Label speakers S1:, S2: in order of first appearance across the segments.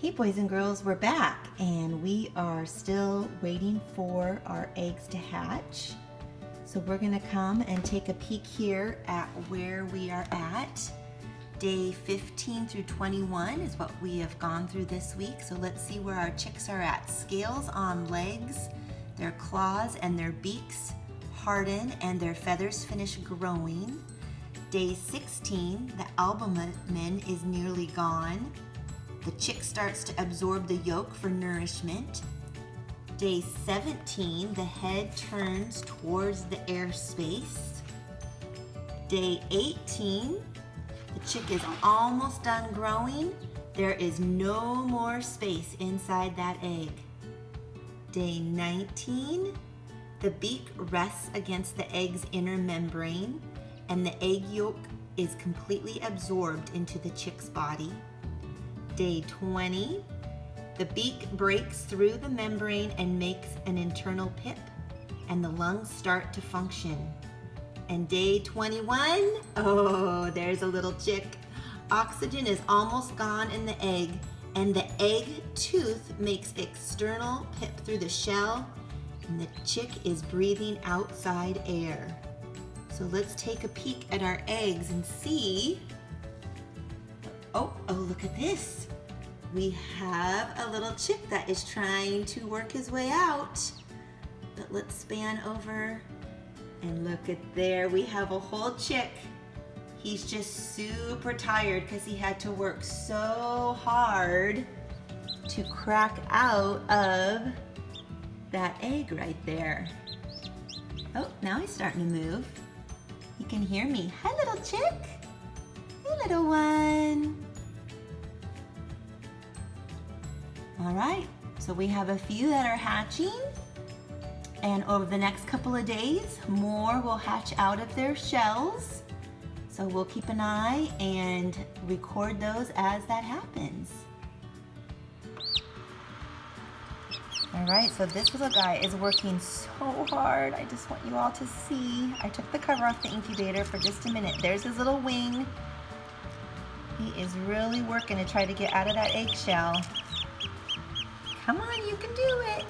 S1: Hey boys and girls, we're back and we are still waiting for our eggs to hatch. So we're gonna come and take a peek here at where we are at. Day 15 through 21 is what we have gone through this week. So let's see where our chicks are at. Scales on legs, their claws and their beaks harden and their feathers finish growing. Day 16, the albumin is nearly gone. The chick starts to absorb the yolk for nourishment. Day 17, the head turns towards the airspace. Day 18, the chick is almost done growing. There is no more space inside that egg. Day 19, the beak rests against the egg's inner membrane and the egg yolk is completely absorbed into the chick's body. Day 20, the beak breaks through the membrane and makes an internal pip, and the lungs start to function. And day 21, oh, there's a little chick. Oxygen is almost gone in the egg, and the egg tooth makes external pip through the shell, and the chick is breathing outside air. So let's take a peek at our eggs and see. Oh, look at this. We have a little chick that is trying to work his way out. But let's span over and look at there. We have a whole chick. He's just super tired because he had to work so hard to crack out of that egg right there. Oh, now he's starting to move. He can hear me. Hi, little chick. Hey, little one. All right, so we have a few that are hatching, and over the next couple of days, more will hatch out of their shells. So we'll keep an eye and record those as that happens. All right, so this little guy is working so hard. I just want you all to see. I took the cover off the incubator for just a minute. There's his little wing. He is really working to try to get out of that eggshell. Come on, you can do it.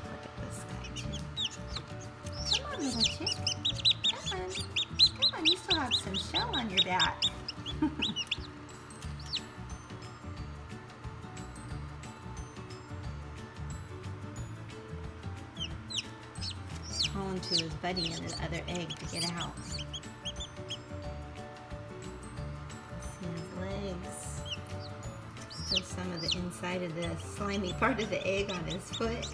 S1: Look at this guy too. Come on, little chick. Come on, you still have some shell on your back. He's calling to his buddy in the other egg to get out. See his legs. Still some of the inside of the slimy part of the egg on his foot.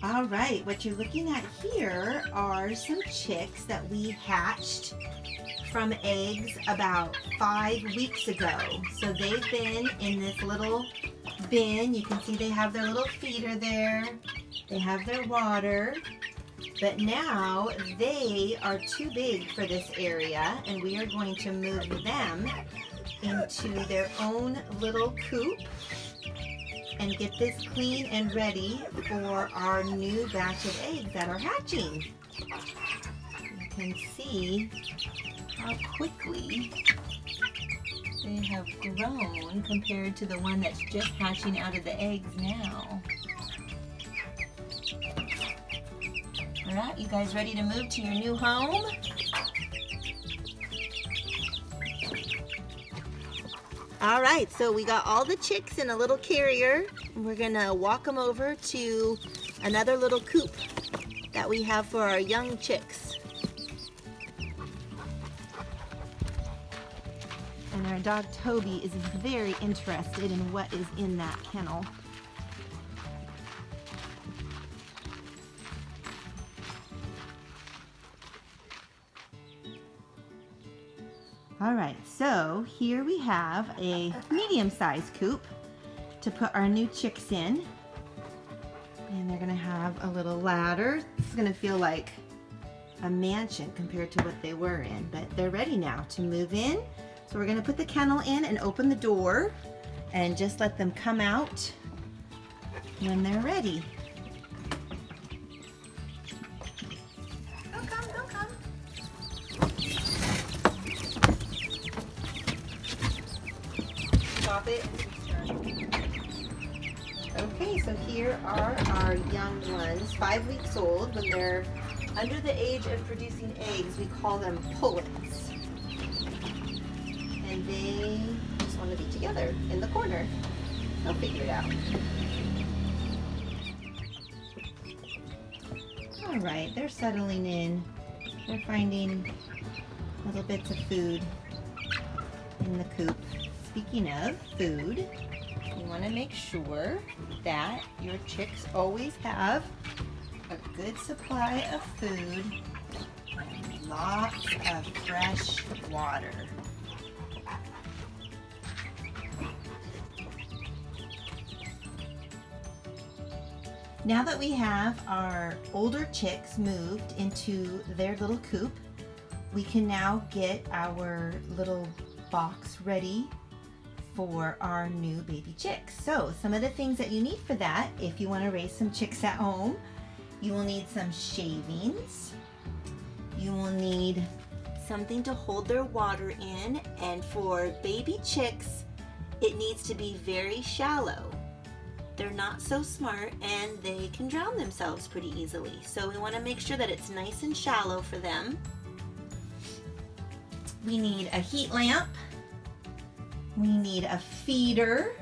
S1: All right, what you're looking at here are some chicks that we hatched from eggs about 5 weeks ago. So they've been in this little bin. You can see they have their little feeder there. They have their water. But now they are too big for this area, and we are going to move them into their own little coop and get this clean and ready for our new batch of eggs that are hatching. You can see how quickly they have grown compared to the one that's just hatching out of the eggs now. All right, you guys ready to move to your new home? All right, so we got all the chicks in a little carrier we're gonna walk them over to another little coop that we have for our young chicks. And our dog Toby is very interested in what is in that kennel. All right, so here we have a medium-sized coop to put our new chicks in. And they're gonna have a little ladder. This is gonna feel like a mansion compared to what they were in, but they're ready now to move in. So we're gonna put the kennel in and open the door and just let them come out when they're ready. Don't come, don't come. Stop it. Okay, so here are our young ones, 5 weeks old. When they're under the age of producing eggs, we call them pullets. And they just want to be together in the corner. They'll figure it out. All right, they're settling in. They're finding little bits of food in the coop. Speaking of food, you want to make sure that your chicks always have a good supply of food and lots of fresh water. Now that we have our older chicks moved into their little coop, we can now get our little box ready for our new baby chicks. So some of the things that you need for that, if you want to raise some chicks at home, you will need some shavings. You will need something to hold their water in, and for baby chicks, it needs to be very shallow. They're not so smart and they can drown themselves pretty easily. So we want to make sure that it's nice and shallow for them. We need a heat lamp. We need a feeder.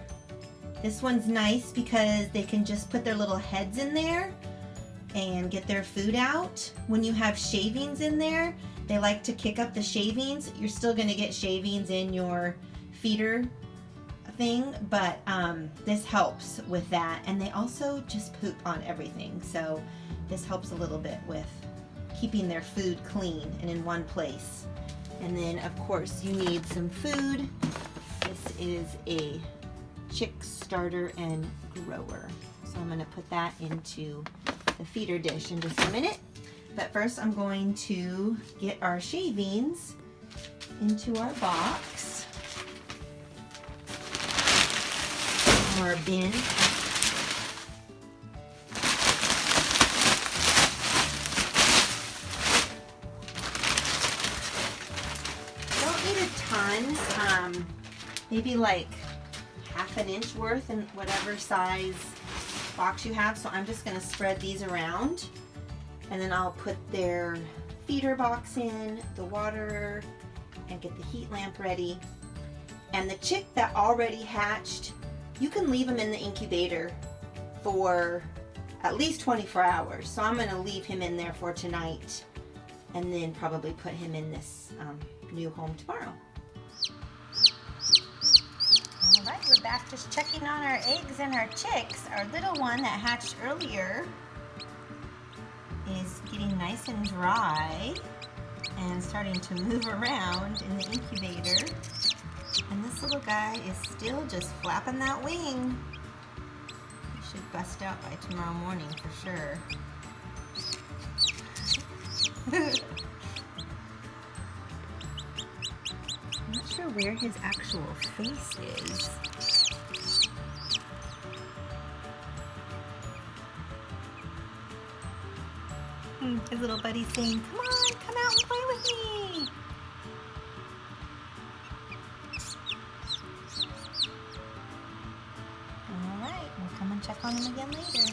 S1: This one's nice because they can just put their little heads in there and get their food out. When you have shavings in there, they like to kick up the shavings. You're still gonna get shavings in your feeder thing, but this helps with that. And they also just poop on everything. So this helps a little bit with keeping their food clean and in one place. And then of course you need some food. This is a chick starter and grower. So I'm going to put that into the feeder dish in just a minute. But first I'm going to get our shavings into our box, our bin. Don't need a ton. Maybe like half an inch worth in whatever size box you have. So I'm just going to spread these around, and then I'll put their feeder box in, the water, and get the heat lamp ready. And the chick that already hatched, you can leave them in the incubator for at least 24 hours. So I'm going to leave him in there for tonight and then probably put him in this new home tomorrow. All right, we're back just checking on our eggs and our chicks. Our little one that hatched earlier is getting nice and dry and starting to move around in the incubator. And this little guy is still just flapping that wing. He should bust out by tomorrow morning for sure. I'm not sure where his actual face is. His little buddy's saying, "Come on, come out and play with me." All right, we'll come and check on him again later.